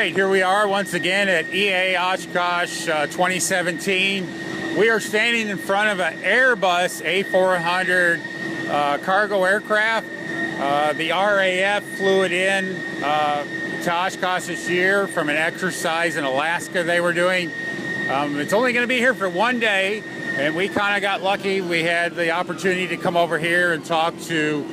right, here we are once again at EAA Oshkosh 2017. We are standing in front of an Airbus A400 cargo aircraft. The RAF flew it in to Oshkosh this year from an exercise in Alaska they were doing. It's only going to be here for one day, and we kind of got lucky. We had the opportunity to come over here and talk to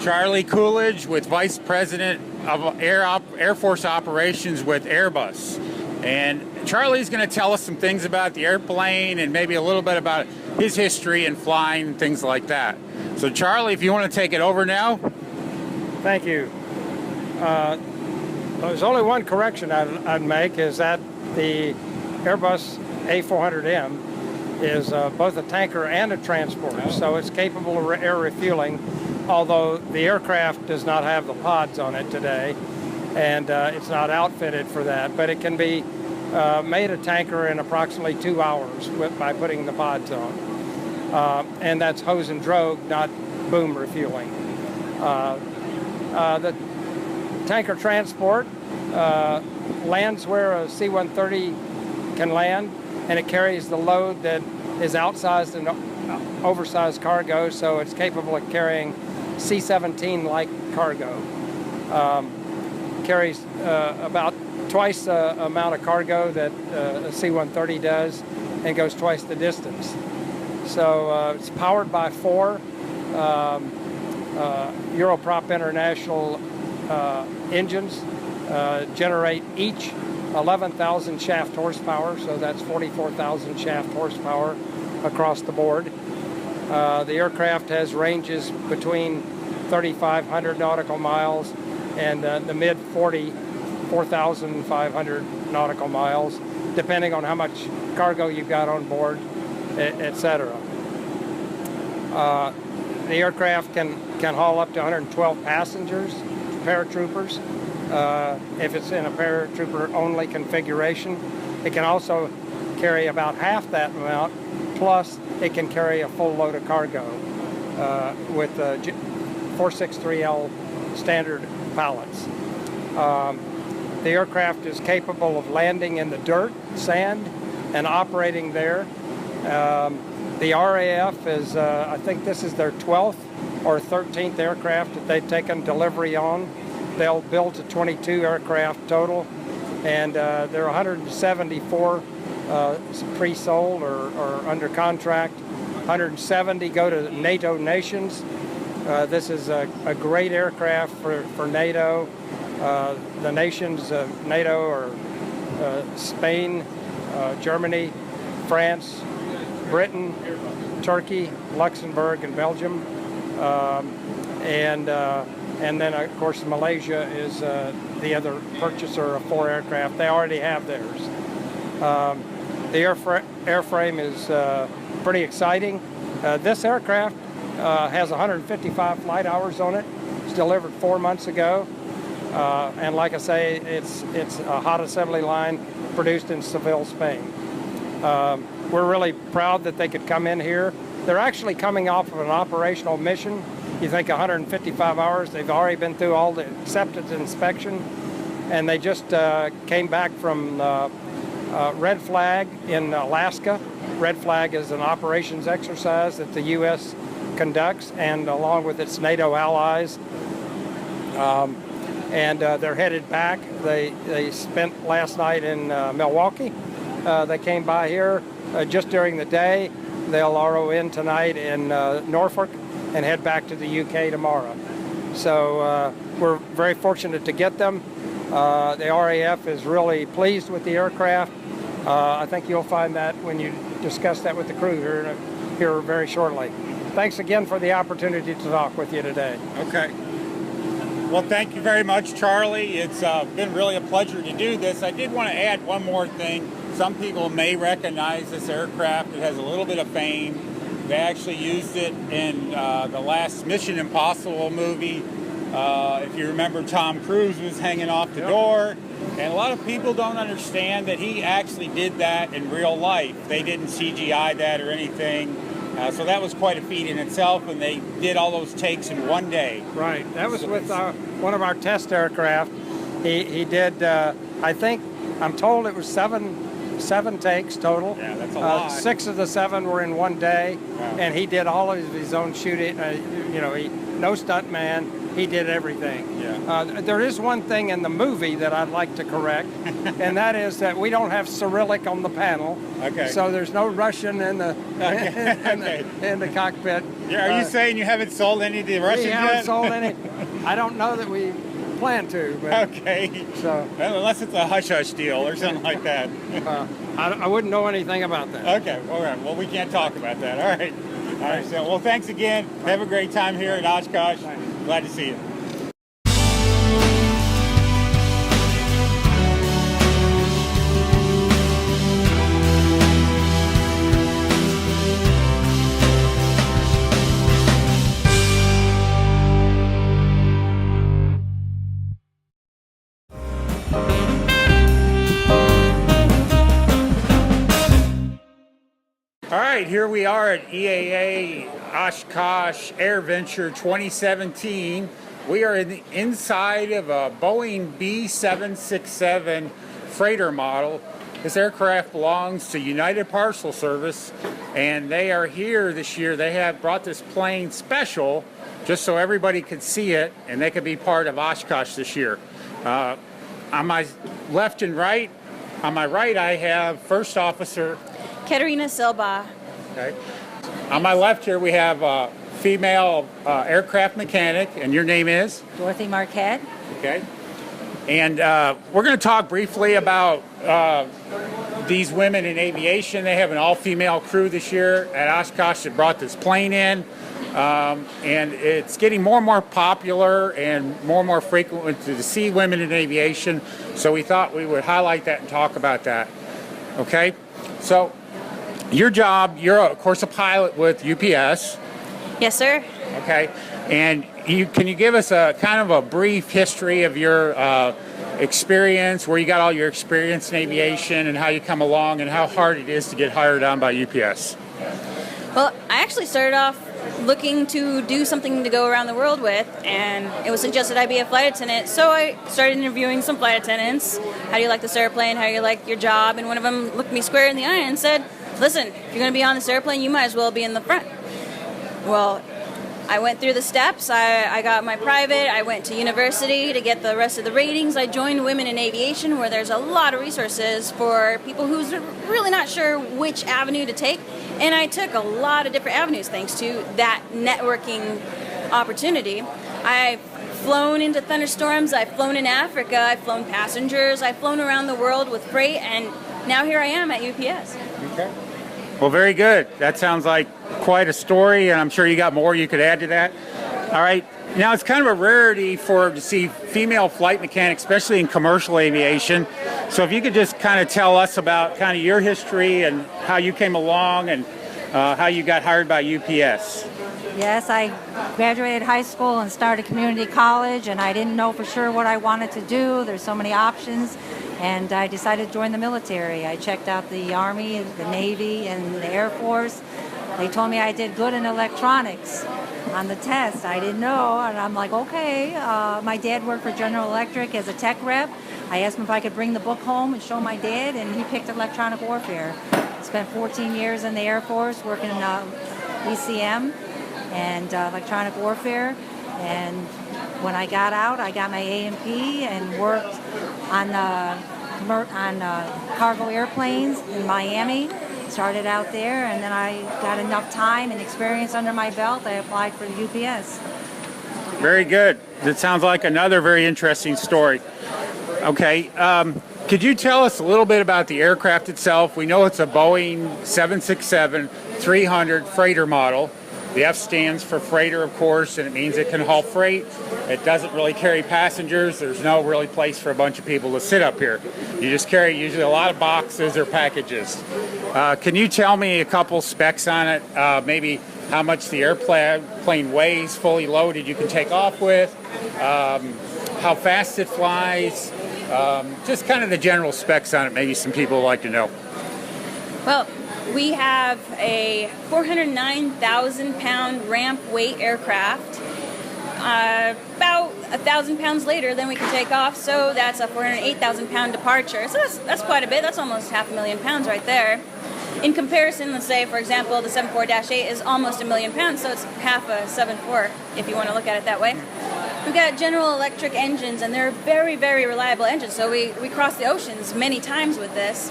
Charlie Coolidge, with Vice President of Air Force Operations with Airbus. And Charlie's going to tell us some things about the airplane and maybe a little bit about his history in flying and things like that. So Charlie, if you want to take it over now. Thank you. There's only one correction I'd make, is that the Airbus A400M is both a tanker and a transporter, so it's capable of air refueling, although the aircraft does not have the pods on it today, and it's not outfitted for that, but it can be made a tanker in approximately 2 hours by putting the pods on. And that's hose and drogue, not boom refueling. The tanker transport lands where a C-130 can land, and it carries the load that is outsized and oversized cargo, so it's capable of carrying C-17-like cargo. Carries about twice the amount of cargo that a C-130 does, and goes twice the distance. So it's powered by 4 Europrop International engines, generate each 11,000 shaft horsepower, so that's 44,000 shaft horsepower across the board. The aircraft has ranges between 3,500 nautical miles and the mid 4,500 nautical miles, depending on how much cargo you've got on board, etc. The aircraft can haul up to 112 passengers, paratroopers, if it's in a paratrooper-only configuration. It can also carry about half that amount, plus it can carry a full load of cargo with 463L standard pallets. The aircraft is capable of landing in the dirt, sand, and operating there. The RAF is, I think this is their 12th or 13th aircraft that they've taken delivery on. They'll build to 22 aircraft total, and there are 174 pre-sold or under contract. 170 go to NATO nations. This is a great aircraft for NATO. The nations of NATO are Spain, Germany, France, Britain, Turkey, Luxembourg, and Belgium. And then, of course, Malaysia is the other purchaser of 4 aircraft. They already have theirs. The airframe is pretty exciting. This aircraft has 155 flight hours on it. It's delivered 4 months ago. And like I say, it's a hot assembly line produced in Seville, Spain. We're really proud that they could come in here. They're actually coming off of an operational mission. You think 155 hours, they've already been through all the acceptance inspection, and they just came back from Red Flag in Alaska. Red Flag is an operations exercise that the U.S. conducts, and along with its NATO allies. And they're headed back. They spent last night in Milwaukee. They came by here just during the day. They'll RO in tonight in Norfolk and head back to the UK tomorrow. So we're very fortunate to get them. The RAF is really pleased with the aircraft. I think you'll find that when you discuss that with the crew here very shortly. Thanks again for the opportunity to talk with you today. Okay. Well, thank you very much, Charlie. It's been really a pleasure to do this. I did want to add one more thing. Some people may recognize this aircraft. It has a little bit of fame. They actually used it in the last Mission Impossible movie. If you remember, Tom Cruise was hanging off the door. And a lot of people don't understand that he actually did that in real life. They didn't CGI that or anything. So that was quite a feat in itself, and they did all those takes in one day. Right. That was with one of our test aircraft. He did, I think, I'm told it was seven takes total. Yeah, that's a lot. 6 of the 7 were in one day, Wow. and he did all of his own shooting. No stunt man. He did everything. Yeah. There is one thing in the movie that I'd like to correct, and that is that we don't have Cyrillic on the panel. Okay. So there's no Russian in the in the cockpit. Yeah, are you saying you haven't sold any of the Russians We yet? haven't sold any. I don't know that we plan to, but Okay. so Well, unless it's a hush-hush deal or something like that. I wouldn't know anything about that. Okay, all right. Well, we can't talk about that. All right. All right. So, well, thanks again. Have a great time here at Oshkosh. Glad to see you. All right, here we are at EAA Oshkosh Air Venture 2017. We are in the inside of a Boeing B767 freighter model. This aircraft belongs to United Parcel Service, and they are here this year. They have brought this plane special just so everybody could see it and they could be part of Oshkosh this year. On my left and right, on my right, I have First Officer Katerina Silba. Okay. On my left here, we have a female aircraft mechanic, and your name is? Dorothy Marquette. Okay. And we're going to talk briefly about these women in aviation. They have an all-female crew this year at Oshkosh that brought this plane in. And it's getting more and more popular and more frequent to see women in aviation. So we thought we would highlight that and talk about that. Okay. So your job, you're of course a pilot with UPS. Yes, sir. Okay. And can you give us a kind of a brief history of your experience, where you got all your experience in aviation and how you come along and how hard it is to get hired on by UPS? Well, I actually started off looking to do something to go around the world with, and it was suggested I be a flight attendant. So I started interviewing some flight attendants. How do you like this airplane? How do you like your job? And one of them looked me square in the eye and said, listen, if you're going to be on this airplane, you might as well be in the front. Well, I went through the steps. I got my private. I went to university to get the rest of the ratings. I joined Women in Aviation, where there's a lot of resources for people who's really not sure which avenue to take. And I took a lot of different avenues thanks to that networking opportunity. I've flown into thunderstorms. I've flown in Africa. I've flown passengers. I've flown around the world with freight. And now here I am at UPS. Okay. Well, very good. That sounds like quite a story, and I'm sure you got more you could add to that. All right. Now, it's kind of a rarity to see female flight mechanics, especially in commercial aviation. So if you could just kind of tell us about kind of your history and how you came along and how you got hired by UPS. Yes, I graduated high school and started community college, and I didn't know for sure what I wanted to do. There's so many options, and I decided to join the military. I checked out the Army, the Navy, and the Air Force. They told me I did good in electronics on the test. I didn't know, and I'm like, okay. My dad worked for General Electric as a tech rep. I asked him if I could bring the book home and show my dad, and he picked electronic warfare. Spent 14 years in the Air Force working in ECM and electronic warfare. And when I got out, I got my A&P and worked on cargo airplanes in Miami. Started out there, and then I got enough time and experience under my belt. I applied for the UPS. Very good. That sounds like another very interesting story. Okay. Could you tell us a little bit about the aircraft itself? We know it's a Boeing 767-300 freighter model. The F stands for freighter, of course, and it means it can haul freight. It doesn't really carry passengers. There's no really place for a bunch of people to sit up here. You just carry usually a lot of boxes or packages. Can you tell me a couple specs on it? Maybe how much the airplane weighs fully loaded you can take off with, how fast it flies, just kind of the general specs on it. Maybe some people would like to know. Well, we have a 409,000 pound ramp weight aircraft, about 1,000 pounds later, then we can take off. So that's a 408,000 pound departure. So that's quite a bit. That's almost 500,000 pounds right there. In comparison, let's say, for example, the 74-8 is almost 1,000,000 pounds, so it's half a 7.4 if you want to look at it that way. We've got General Electric engines, and they're very, very reliable engines. So we cross the oceans many times with this,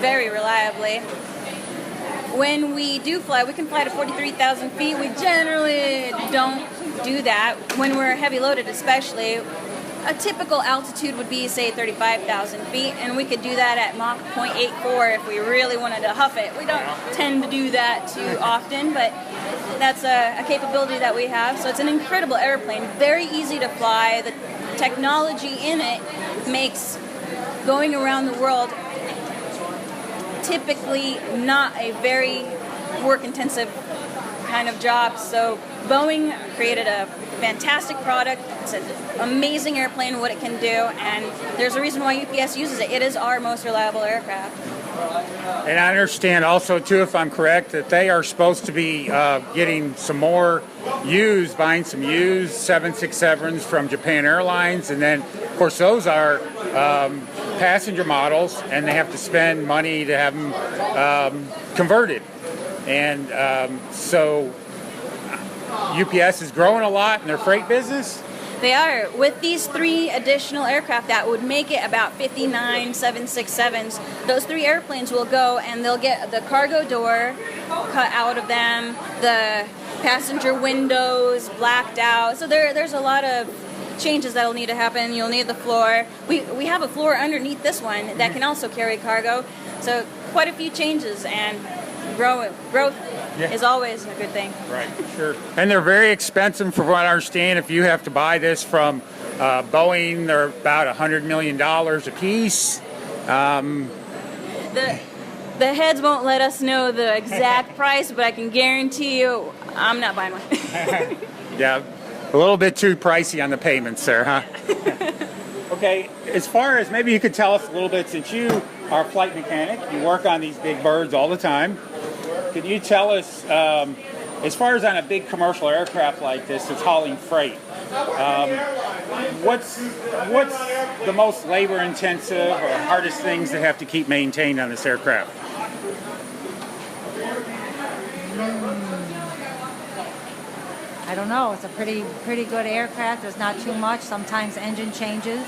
very reliably. When we do fly, we can fly to 43,000 feet. We generally don't do that when we're heavy loaded, especially. A typical altitude would be, say, 35,000 feet, and we could do that at Mach 0.84 if we really wanted to huff it. We don't tend to do that too often, but that's a capability that we have. So it's an incredible airplane, very easy to fly. The technology in it makes going around the world typically not a very work-intensive kind of job. So Boeing created a fantastic product. It's an amazing airplane, what it can do, and there's a reason why UPS uses it. It is our most reliable aircraft. And I understand also, too, if I'm correct, that they are supposed to be getting some more buying some used 767s from Japan Airlines, and then, of course, those are passenger models, and they have to spend money to have them converted. And so UPS is growing a lot in their freight business. They are. With these 3 additional aircraft, that would make it about 59 767s. Those 3 airplanes will go, and they'll get the cargo door cut out of them, the passenger windows blacked out. So there's a lot of changes that'll need to happen. You'll need the floor. We have a floor underneath this one that can also carry cargo. So quite a few changes, and growth is always a good thing. Right, sure. And they're very expensive, from what I understand. If you have to buy this from Boeing, they're about $100 million a piece. The heads won't let us know the exact price, but I can guarantee you I'm not buying one. Yeah, a little bit too pricey on the payments there, huh? Okay, as far as, maybe you could tell us a little bit, since you are a flight mechanic, you work on these big birds all the time. Can you tell us, as far as on a big commercial aircraft like this that's hauling freight, what's the most labor-intensive or hardest things that have to keep maintained on this aircraft? I don't know. It's a pretty good aircraft. There's not too much. Sometimes engine changes,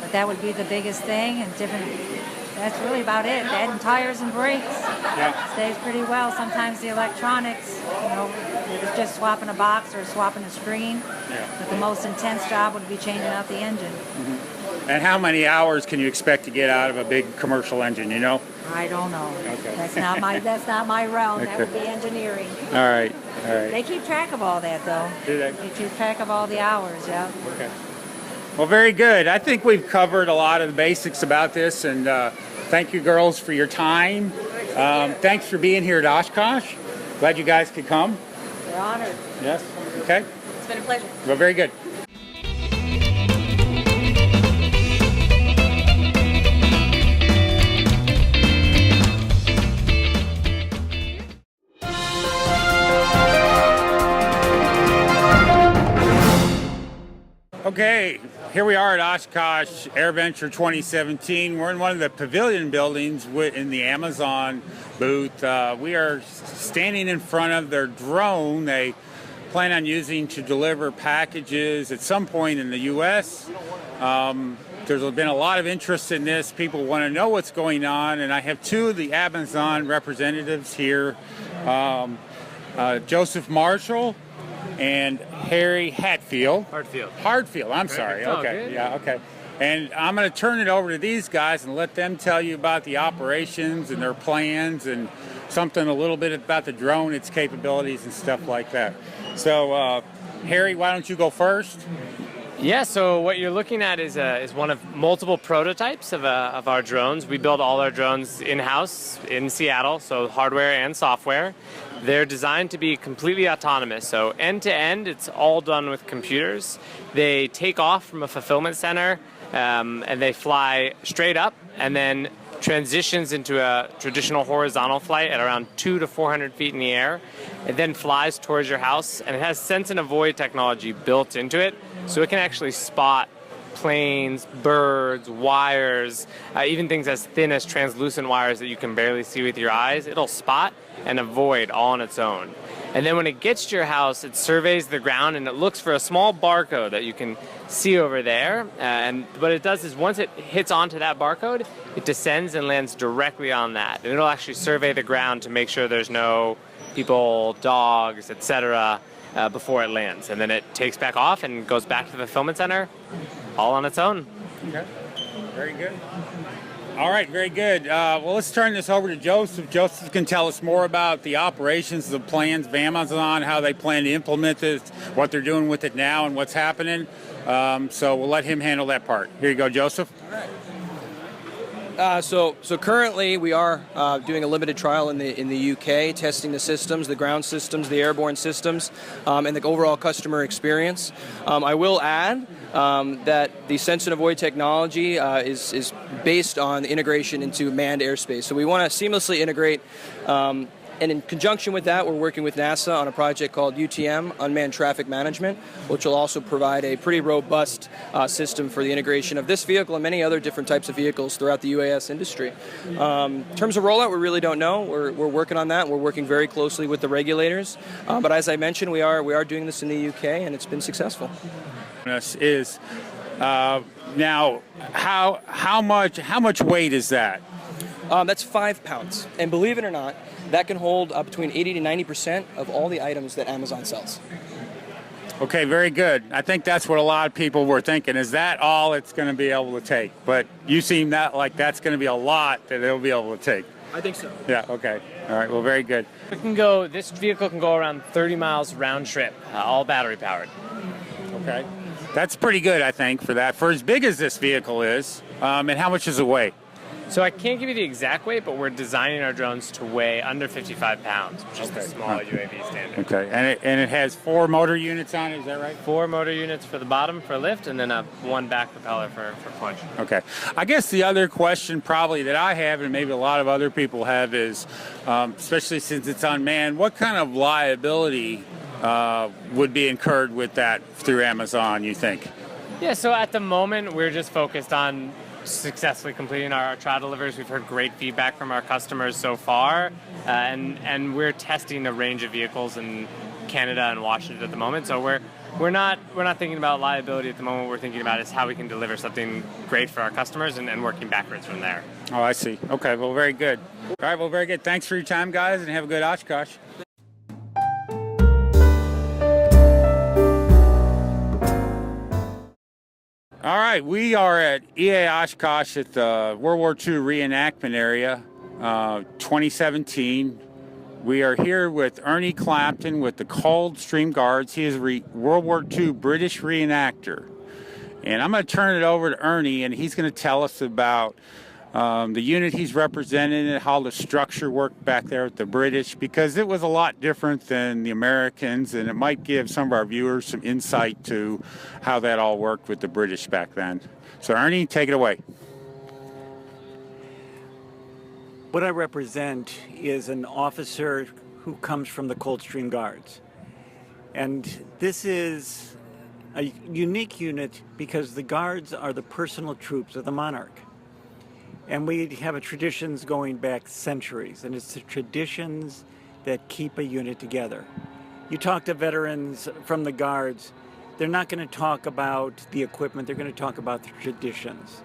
but that would be the biggest thing. And that's really about it. Adding tires and brakes. Yeah. Stays pretty well. Sometimes the electronics, it's just swapping a box or swapping a screen. Yeah. But the most intense job would be changing out the engine. Mm-hmm. And how many hours can you expect to get out of a big commercial engine, you know? I don't know. Okay. That's not my realm. Okay. That would be engineering. All right. They keep track of all that, though. Do they? They keep track of all the hours, yeah. Okay. Well, very good. I think we've covered a lot of the basics about this, and thank you, girls, for your time. Thanks for being here at Oshkosh. Glad you guys could come. We're honored. Yes. Okay. It's been a pleasure. Well, very good. Okay, here we are at Oshkosh AirVenture 2017. We're in one of the pavilion buildings in the Amazon booth. We are standing in front of their drone they plan on using to deliver packages at some point in the U.S. There's been a lot of interest in this. People want to know what's going on, and I have 2 of the Amazon representatives here, Joseph Marshall and Harry Hartfield. I'm sorry. Okay. Yeah, okay. And I'm going to turn it over to these guys and let them tell you about the operations and their plans and something a little bit about the drone, its capabilities and stuff like that. So, Harry, why don't you go first? Yeah, so what you're looking at is one of multiple prototypes of our drones. We build all our drones in-house in Seattle, so hardware and software. They're designed to be completely autonomous, so end-to-end, it's all done with computers. They take off from a fulfillment center, and they fly straight up, and then transitions into a traditional horizontal flight at around 200 to 400 feet in the air. It then flies towards your house, and it has sense and avoid technology built into it, so it can actually spot planes, birds, wires, even things as thin as translucent wires that you can barely see with your eyes. It'll spot and avoid all on its own. And then when it gets to your house, it surveys the ground and it looks for a small barcode that you can see over there. And what it does is once it hits onto that barcode, it descends and lands directly on that. And it'll actually survey the ground to make sure there's no people, dogs, etc. Before it lands. And then it takes back off and goes back to the fulfillment center all on its own. Okay, very good. All right, very good. Well, let's turn this over to Joseph. Joseph can tell us more about the operations, the plans of Amazon, how they plan to implement this, what they're doing with it now, and what's happening. So we'll let him handle that part. Here you go, Joseph. All right. So currently we are doing a limited trial in the UK, testing the systems, the ground systems, the airborne systems, and the overall customer experience. I will add that the sense and avoid technology is based on the integration into manned airspace. So we want to seamlessly integrate. And in conjunction with that, we're working with NASA on a project called UTM, Unmanned Traffic Management, which will also provide a pretty robust system for the integration of this vehicle and many other different types of vehicles throughout the UAS industry. In terms of rollout, we really don't know. We're working on that. We're working very closely with the regulators. But as I mentioned, we are doing this in the UK, and it's been successful. Is now how much weight is that? That's 5 pounds, and believe it or not, that can hold between 80 to 90% of all the items that Amazon sells. Okay, very good. I think that's what a lot of people were thinking. Is that all it's going to be able to take? But you seem that like that's going to be a lot that it'll be able to take. I think so. Yeah. Okay. All right. Well, very good. This vehicle can go around 30 miles round trip, all battery powered. Okay. That's pretty good, I think, for that. For as big as this vehicle is, and how much does it weigh? So I can't give you the exact weight, but we're designing our drones to weigh under 55 pounds, which is the small UAV standard. Okay, and it has 4 motor units on it, is that right? 4 motor units for the bottom for lift, and then one back propeller for punch. Okay. I guess the other question probably that I have, and maybe a lot of other people have, is, especially since it's unmanned, what kind of liability would be incurred with that through Amazon, you think? Yeah, so at the moment, we're just focused on successfully completing our trial deliveries. We've heard great feedback from our customers so far, and we're testing a range of vehicles in Canada and Washington at the moment. So we're not thinking about liability at the moment. What we're thinking about is how we can deliver something great for our customers and working backwards from there. Oh, I see. Okay, well, very good. All right, well, very good. Thanks for your time, guys, and have a good Oshkosh. All right, we are at EAA Oshkosh at the World War II reenactment area, 2017. We are here with Ernie Clapton with the Coldstream Guards. He is a World War II British reenactor. And I'm going to turn it over to Ernie, and he's going to tell us about the unit he's representing and how the structure worked back there with the British, because it was a lot different than the Americans, and it might give some of our viewers some insight to how that all worked with the British back then. So Ernie, take it away. What I represent is an officer who comes from the Coldstream Guards. And this is a unique unit because the Guards are the personal troops of the monarch. And we have a traditions going back centuries, and it's the traditions that keep a unit together. You talk to veterans from the Guards, they're not going to talk about the equipment, they're going to talk about the traditions.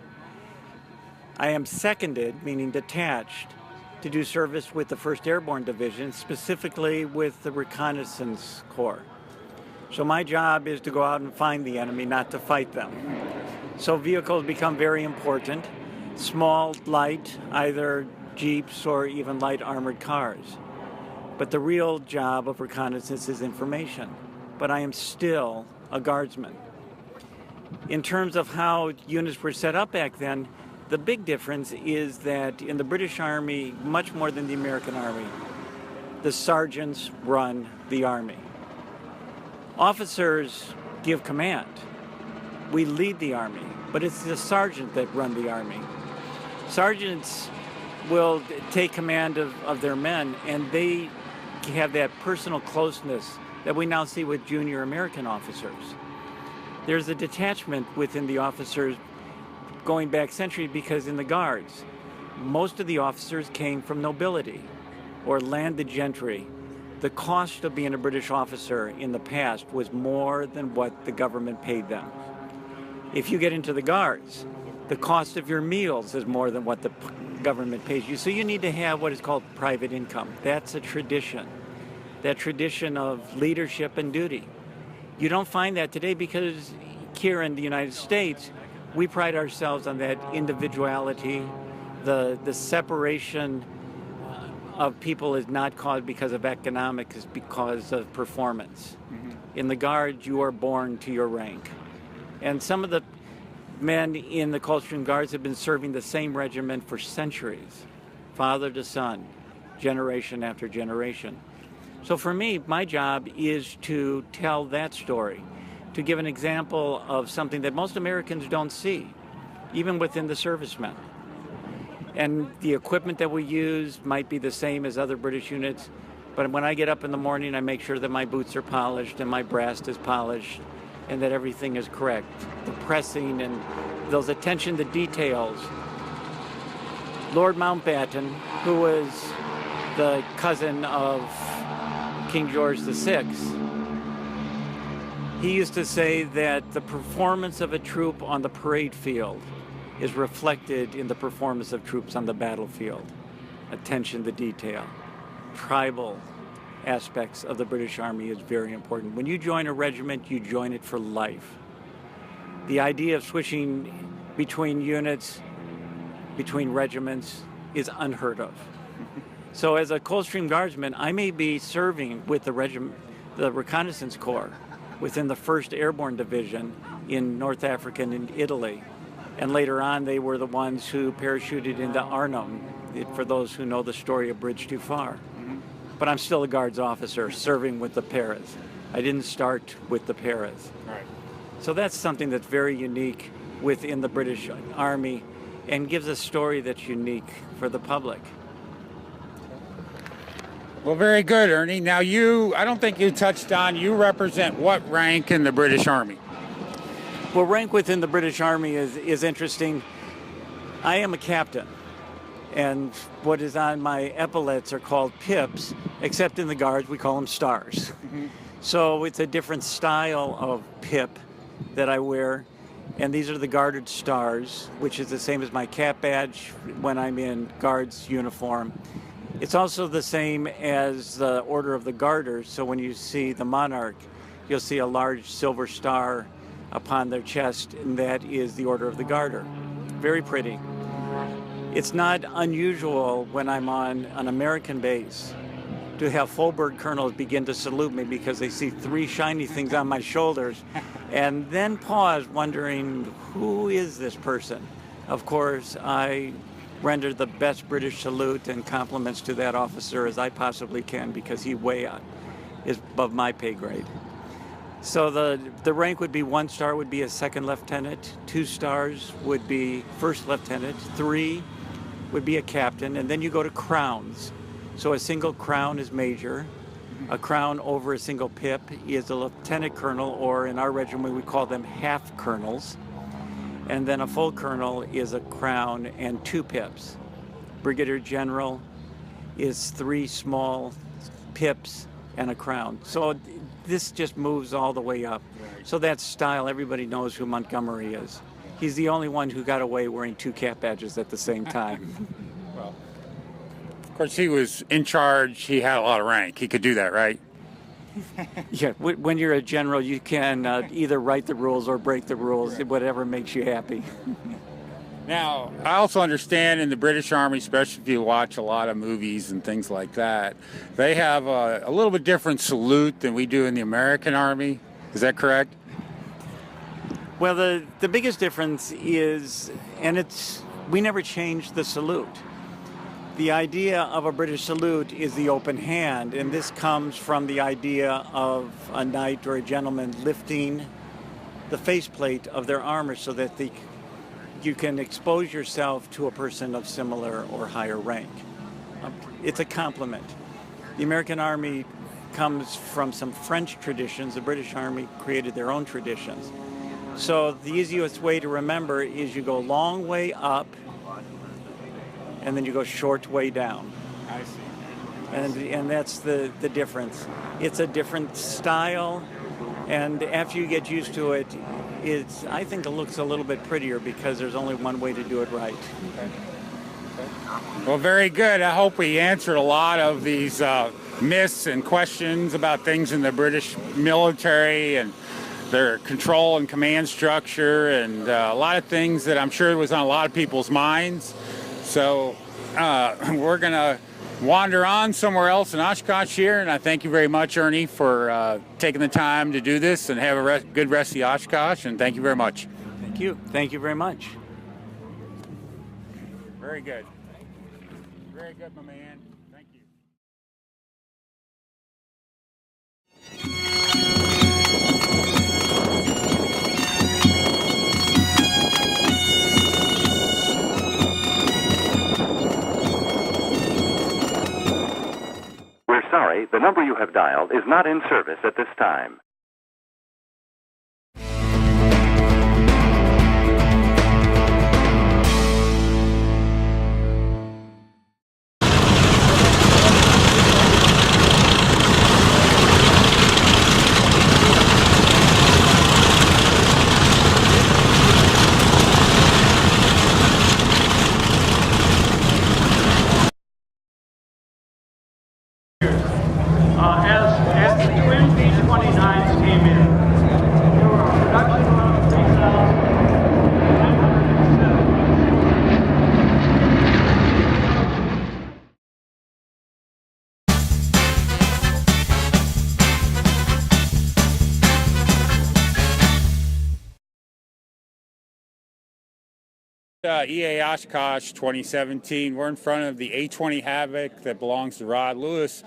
I am seconded, meaning detached, to do service with the 1st Airborne Division, specifically with the Reconnaissance Corps. So my job is to go out and find the enemy, not to fight them. So vehicles become very important. Small, light, either jeeps or even light armored cars. But the real job of reconnaissance is information. But I am still a guardsman. In terms of how units were set up back then, the big difference is that in the British Army, much more than the American Army, the sergeants run the Army. Officers give command. We lead the Army, but it's the sergeant that run the Army. Sergeants will take command of their men, and they have that personal closeness that we now see with junior American officers. There's a detachment within the officers going back centuries, because in the Guards, most of the officers came from nobility or landed gentry. The cost of being a British officer in the past was more than what the government paid them. If you get into the Guards, the cost of your meals is more than what the government pays you. So you need to have what is called private income. That's a tradition, that tradition of leadership and duty. You don't find that today because here in the United States, we pride ourselves on that individuality. The separation of people is not caused because of economics, it's because of performance. In the Guards, you are born to your rank. And some of the men in the Coldstream Guards have been serving the same regiment for centuries, father to son, generation after generation. So for me, my job is to tell that story, to give an example of something that most Americans don't see, even within the servicemen. And the equipment that we use might be the same as other British units, but when I get up in the morning, I make sure that my boots are polished and my brass is polished and that everything is correct. The pressing and those attention to details. Lord Mountbatten, who was the cousin of King George VI, he used to say that the performance of a troop on the parade field is reflected in the performance of troops on the battlefield. Attention to detail. Tribal aspects of the British Army is very important. When you join a regiment, you join it for life. The idea of switching between units, between regiments, is unheard of. So as a Coldstream Guardsman, I may be serving with the Reconnaissance Corps within the 1st Airborne Division in North Africa and in Italy. And later on, they were the ones who parachuted into Arnhem, for those who know the story of Bridge Too Far. But I'm still a Guards officer serving with the Paras. I didn't start with the Paras. Right. So that's something that's very unique within the British Army and gives a story that's unique for the public. Well, very good, Ernie. Now I don't think you touched on, you represent what rank in the British Army? Well, rank within the British Army is interesting. I am a captain, and what is on my epaulets are called pips, except in the Guards we call them stars. So it's a different style of pip that I wear, and these are the Guarded Stars, which is the same as my cap badge when I'm in Guards uniform. It's also the same as the Order of the Garters, so when you see the monarch, you'll see a large silver star upon their chest, and that is the Order of the Garter. Very pretty. It's not unusual when I'm on an American base to have full-bird colonels begin to salute me because they see 3 shiny things on my shoulders and then pause wondering, who is this person? Of course, I render the best British salute and compliments to that officer as I possibly can because he is above my pay grade. So the rank would be 1 star would be a 2nd lieutenant, 2 stars would be 1st lieutenant, 3 would be a captain, and then you go to crowns. So a single crown is major. A crown over a single pip is a lieutenant colonel, or in our regiment we call them half colonels. And then a full colonel is a crown and 2 pips. Brigadier general is 3 small pips and a crown. So this just moves all the way up. So that style, everybody knows who Montgomery is. He's the only one who got away wearing 2 cap badges at the same time. Well, of course, he was in charge. He had a lot of rank. He could do that, right? Yeah, when you're a general, you can either write the rules or break the rules, whatever makes you happy. Now, I also understand in the British Army, especially if you watch a lot of movies and things like that, they have a little bit different salute than we do in the American Army. Is that correct? Well, the biggest difference is, and we never changed the salute. The idea of a British salute is the open hand, and this comes from the idea of a knight or a gentleman lifting the faceplate of their armor so that the you can expose yourself to a person of similar or higher rank. It's a compliment. The American Army comes from some French traditions. The British Army created their own traditions. So the easiest way to remember is you go long way up and then you go short way down. I see. And that's the difference. It's a different style, and after you get used to it, I think it looks a little bit prettier because there's only one way to do it right. Okay. Well, very good. I hope we answered a lot of these myths and questions about things in the British military and their control and command structure, and a lot of things that I'm sure was on a lot of people's minds. So we're going to wander on somewhere else in Oshkosh here, and I thank you very much, Ernie, for taking the time to do this, and have a good rest of the Oshkosh, and thank you very much. Thank you. Thank you very much. Very good. Very good, my man. Thank you. We're sorry, the number you have dialed is not in service at this time. As the twin B-29s came in, there were a production run of 3,907. EAA Oshkosh 2017. We're in front of the A-20 Havoc that belongs to Rod Lewis.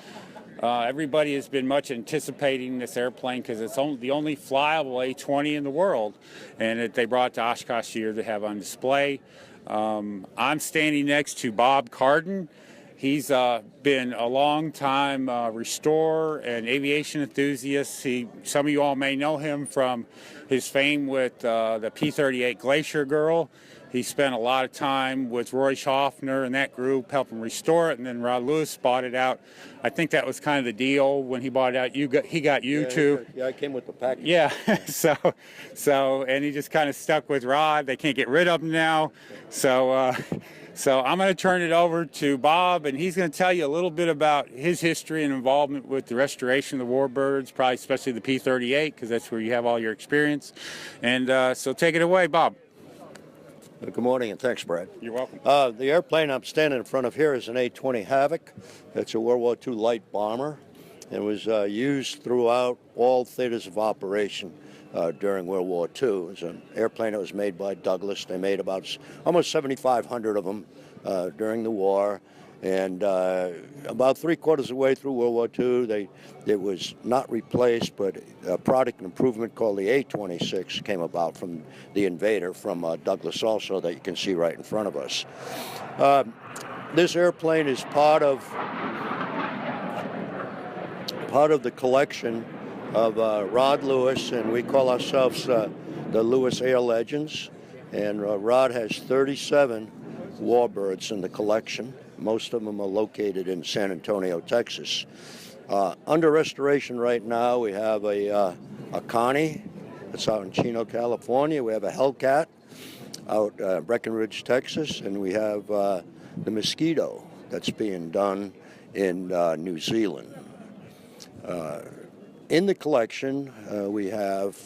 Everybody has been much anticipating this airplane because it's the only flyable A-20 in the world, and they brought it to Oshkosh here to have on display. I'm standing next to Bob Carden. He's been a long time restorer and aviation enthusiast. Some of you all may know him from his fame with the P-38 Glacier Girl. He spent a lot of time with Roy Schaffner and that group helping restore it, and then Rod Lewis bought it out. I think that was kind of the deal when he bought it out. He got you too. Yeah, I came with the package. Yeah, and he just kind of stuck with Rod. They can't get rid of him now. So I'm going to turn it over to Bob, and he's going to tell you a little bit about his history and involvement with the restoration of the warbirds, probably especially the P-38, because that's where you have all your experience. And so take it away, Bob. Good morning, and thanks, Brad. You're welcome. The airplane I'm standing in front of here is an A-20 Havoc. It's a World War II light bomber. It was used throughout all theaters of operation during World War II. It was an airplane that was made by Douglas. They made about almost 7,500 of them during the war. And about 3/4 of the way through World War II, it was not replaced, but a product improvement called the A-26 came about from the Invader from Douglas also, that you can see right in front of us. This airplane is part of the collection of Rod Lewis, and we call ourselves the Lewis Air Legends. And Rod has 37 warbirds in the collection. Most of them are located in San Antonio, Texas. Under restoration right now, we have a Connie that's out in Chino, California. We have a Hellcat out Breckenridge, Texas, and we have the Mosquito that's being done in New Zealand. In the collection, we have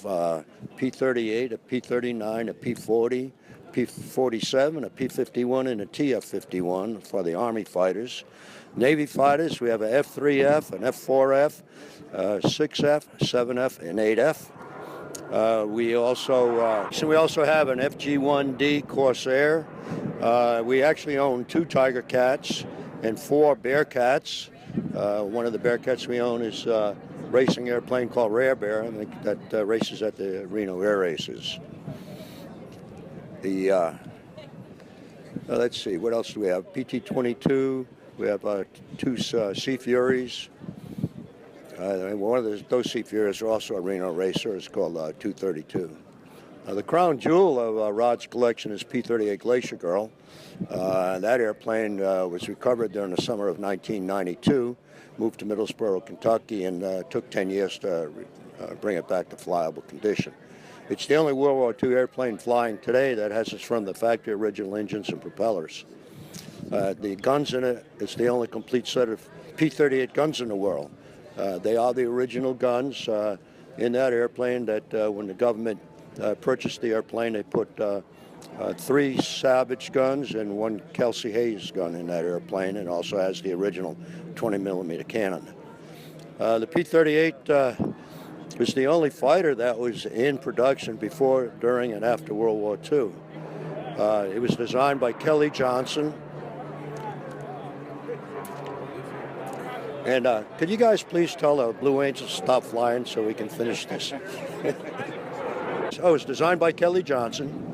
P-38, a P-39, a P-40, P-47, a P-51, and a TF-51 for the Army fighters. Navy fighters, we have a F-3F, an F-4F, 6F, 7F, and 8F. We also have an FG-1D Corsair. We actually own 2 Tiger Cats and 4 Bearcats. One of the Bearcats we own is a racing airplane called Rare Bear, that races at the Reno Air Races. The Let's see, what else do we have? PT-22, we have 2 Sea Furies. And one of those Sea Furies are also a Reno racer. It's called 232. The crown jewel of Rod's collection is P-38 Glacier Girl. That airplane was recovered during the summer of 1992, moved to Middlesboro, Kentucky, and took 10 years to bring it back to flyable condition. It's the only World War II airplane flying today that has its from the factory original engines and propellers. The guns in it, it's the only complete set of P-38 guns in the world. They are the original guns in that airplane that when the government purchased the airplane, they put 3 Savage guns and 1 Kelsey Hayes gun in that airplane, and also has the original 20mm cannon. The P-38 was the only fighter that was in production before, during, and after World War II. It was designed by Kelly Johnson. And could you guys please tell the Blue Angels to stop flying so we can finish this? So it was designed by Kelly Johnson.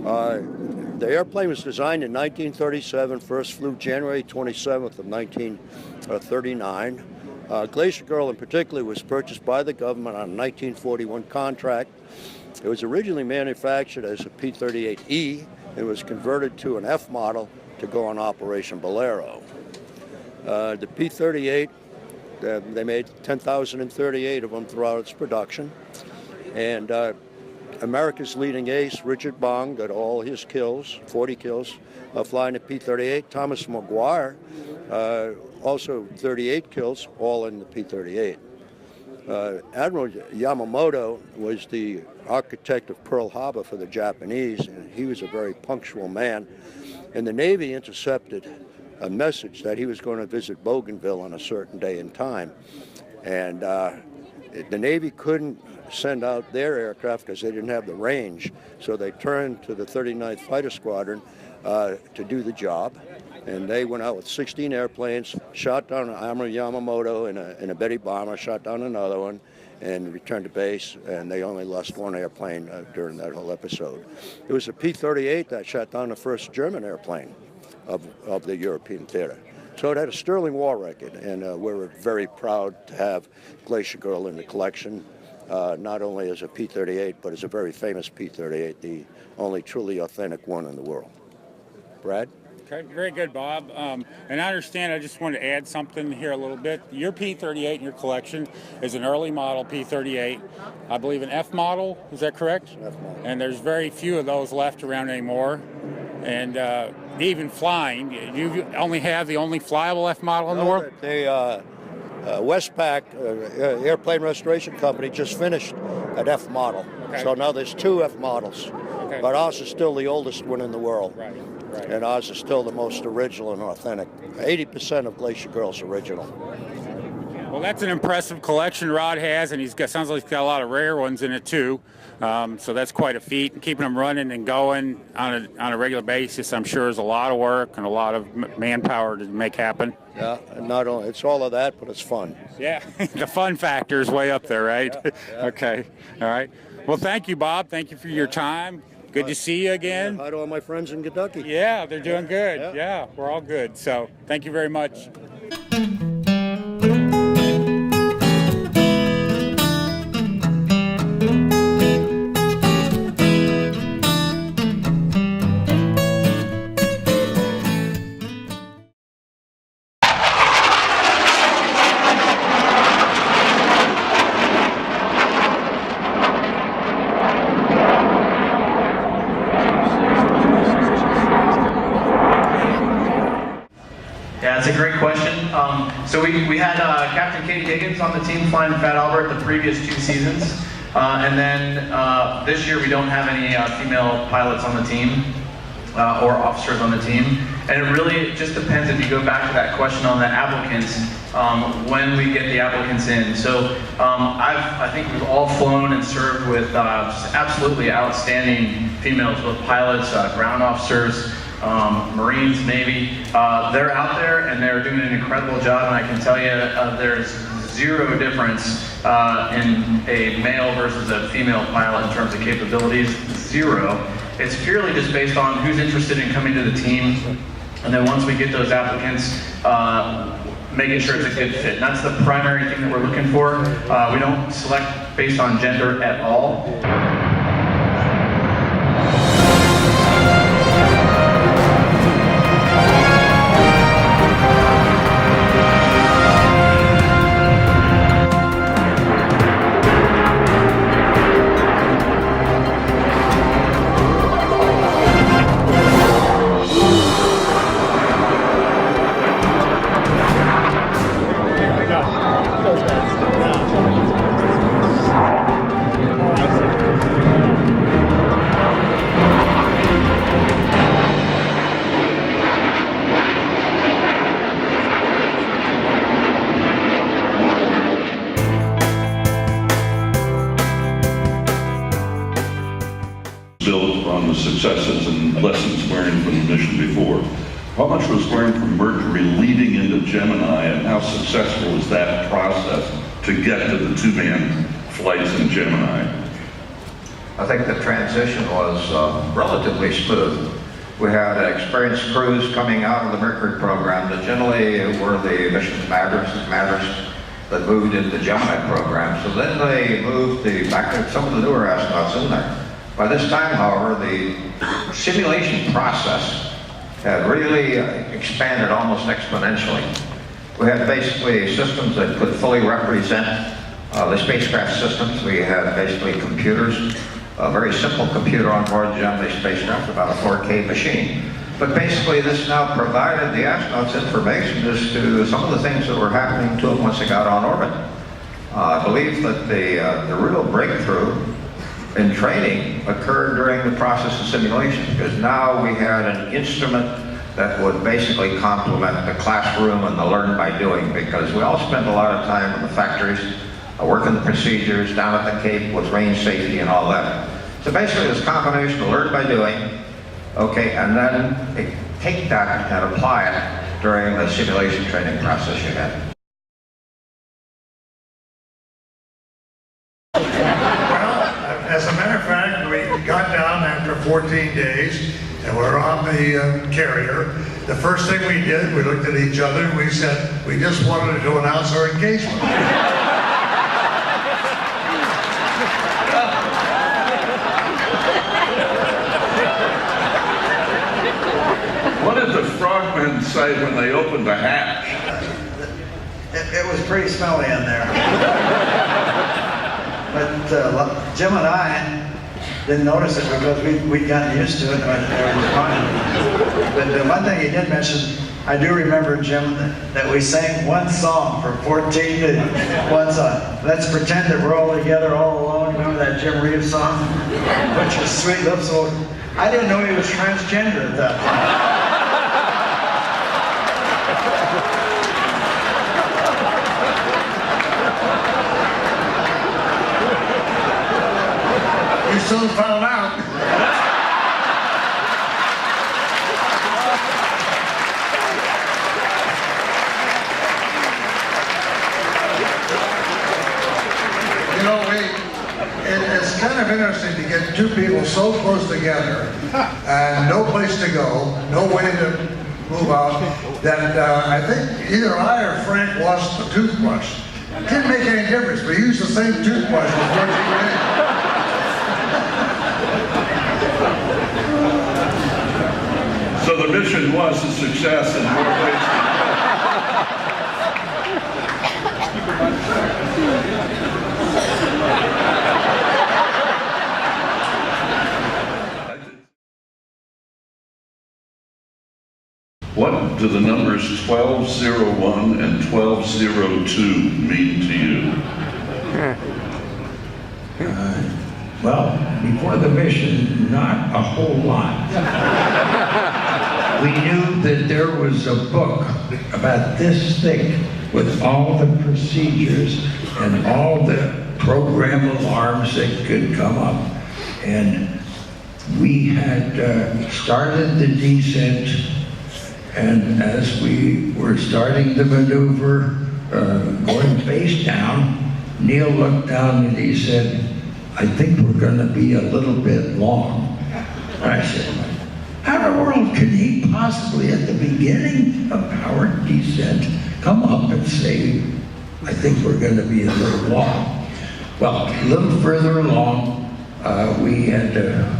The airplane was designed in 1937, first flew January 27th of 1939. Glacier Girl in particular was purchased by the government on a 1941 contract. It was originally manufactured as a P-38E and was converted to an F model to go on Operation Bolero. The P-38, they made 10,038 of them throughout its production. And America's leading ace, Richard Bong, got all his kills, 40 kills, flying the P-38. Thomas McGuire, also 38 kills, all in the P-38. Admiral Yamamoto was the architect of Pearl Harbor for the Japanese, and he was a very punctual man. And the Navy intercepted a message that he was going to visit Bougainville on a certain day and time. And the Navy couldn't send out their aircraft because they didn't have the range. So they turned to the 39th Fighter Squadron to do the job. And they went out with 16 airplanes, shot down Admiral Yamamoto in a Betty bomber, shot down another one, and returned to base. And they only lost 1 airplane during that whole episode. It was a P-38 that shot down the first German airplane of the European theater. So it had a sterling war record, and we're very proud to have Glacier Girl in the collection, not only as a P-38, but as a very famous P-38, the only truly authentic one in the world. Brad? Okay, very good, Bob. And I understand, I just wanted to add something here a little bit. Your P-38 in your collection is an early model P-38, I believe an F model, is that correct? F model. And there's very few of those left around anymore. And even flying, you only have the only flyable F model in the world? The Westpac Airplane Restoration Company just finished an F model. Okay. So now there's 2 F models. Okay. But ours is still the oldest one in the world. Right, right. And ours is still the most original and authentic. 80% of Glacier Girl's original. Well, that's an impressive collection Rod has, and sounds like he's got a lot of rare ones in it too. So that's quite a feat. And keeping them running and going on a regular basis, I'm sure, is a lot of work and a lot of manpower to make happen. Yeah, and not only it's all of that, but it's fun. Yeah, the fun factor is way up there, right? Yeah, yeah. Okay, all right. Well, thank you, Bob. Thank you for your time. Good to see you again. Hi to all my friends in Kentucky. Yeah, they're doing good. Yeah, we're all good. So thank you very much. Yeah, it's a great question. So we had Captain Katie Higgins on the team flying Fat Albert the previous 2 seasons. And then this year we don't have any female pilots on the team or officers on the team. And it really just depends, if you go back to that question on the applicants, when we get the applicants in. So I think we've all flown and served with just absolutely outstanding females, both pilots, ground officers, Marines, Navy. They're out there and they're doing an incredible job, and I can tell you there's zero difference in a male versus a female pilot in terms of capabilities, zero. it's purely just based on who's interested in coming to the team. And then once we get those applicants, making sure it's a good fit. And that's the primary thing that we're looking for. We don't select based on gender at all. Built on the successes and lessons learned from the mission before. How much was learned from Mercury leading into Gemini, and how successful is that process to get to the two-man flights in Gemini? I think the transition was relatively smooth. We had experienced crews coming out of the Mercury program that generally were the mission matters that moved into the Gemini program. So then they moved back some of the newer astronauts in there. By this time, however, the simulation process had really expanded almost exponentially. We had basically systems that could fully represent the spacecraft systems. We had basically computers, a very simple computer on board the Gemini spacecraft, about a 4K machine. But basically this now provided the astronauts information as to some of the things that were happening to them once they got on orbit. I believe that the real breakthrough in training occurred during the process of simulation, because now we had an instrument that would basically complement the classroom and the learn by doing, because we all spend a lot of time in the factories working the procedures down at the Cape with range safety and all that. So basically this combination of learn by doing, okay, and then take that and apply it during the simulation training process you had. As a matter of fact, we got down after 14 days and we're on the carrier. The first thing we did, we looked at each other and we said, we just wanted to announce our engagement. What did the frogmen say when they opened the hatch? It was pretty smelly in there. But Jim and I didn't notice it because we'd gotten used to it, but it was fine. But the one thing he did mention, I do remember, Jim, that we sang one song for 14 days. One song. Let's pretend that we're all together, all alone. Remember that Jim Reeves song? Put your sweet lips over. I didn't know he was transgender at that time. You soon found out. You know, it's kind of interesting to get two people so close together and no place to go, no way to move out, that I think either I or Frank lost the toothbrush. It didn't make any difference. We used the same toothbrush for 14 days. So the mission was a success in more ways than What do the numbers 1201 and 1202 mean to you? Well, before the mission, not a whole lot. We knew that there was a book about this thick with all the procedures and all the program alarms that could come up. And we had started the descent, and as we were starting the maneuver, going face down, Neil looked down and he said, I think we're going to be a little bit long. I said, how in the world could he possibly, at the beginning of powered descent, come up and say, I think we're going to be a little long? Well, a little further along, we had to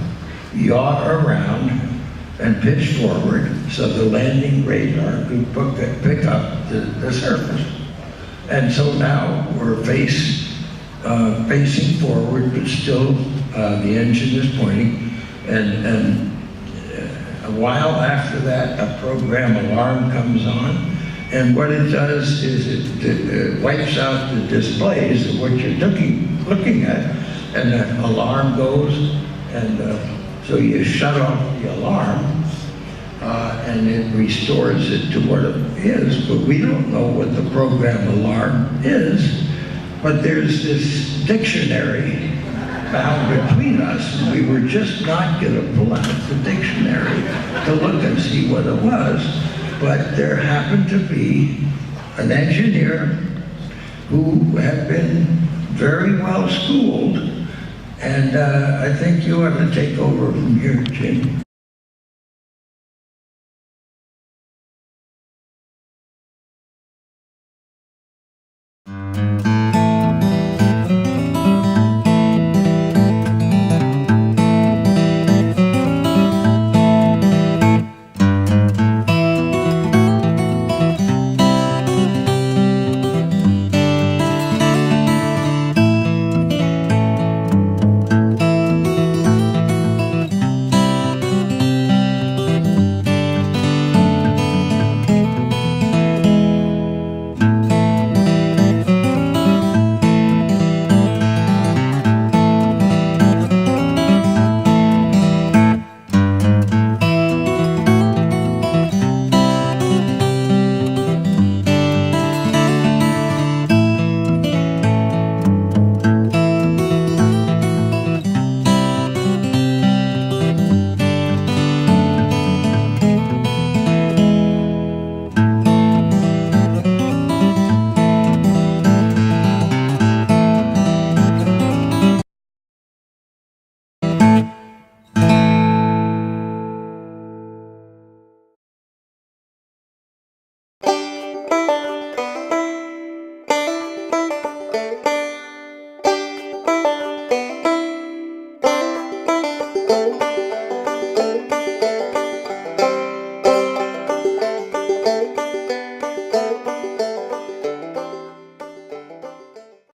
yaw around and pitch forward so the landing radar could pick up the surface. And so now we're facing forward, but still the engine is pointing. And a while after that, a program alarm comes on. And what it does is it wipes out the displays of what you're looking at, and the alarm goes, and so you shut off the alarm, and it restores it to what it is, but we don't know what the program alarm is, but there's this dictionary bound between us, and we were just not going to pull out the dictionary to look and see what it was. But there happened to be an engineer who had been very well schooled, and I think you ought to take over from here, Jim.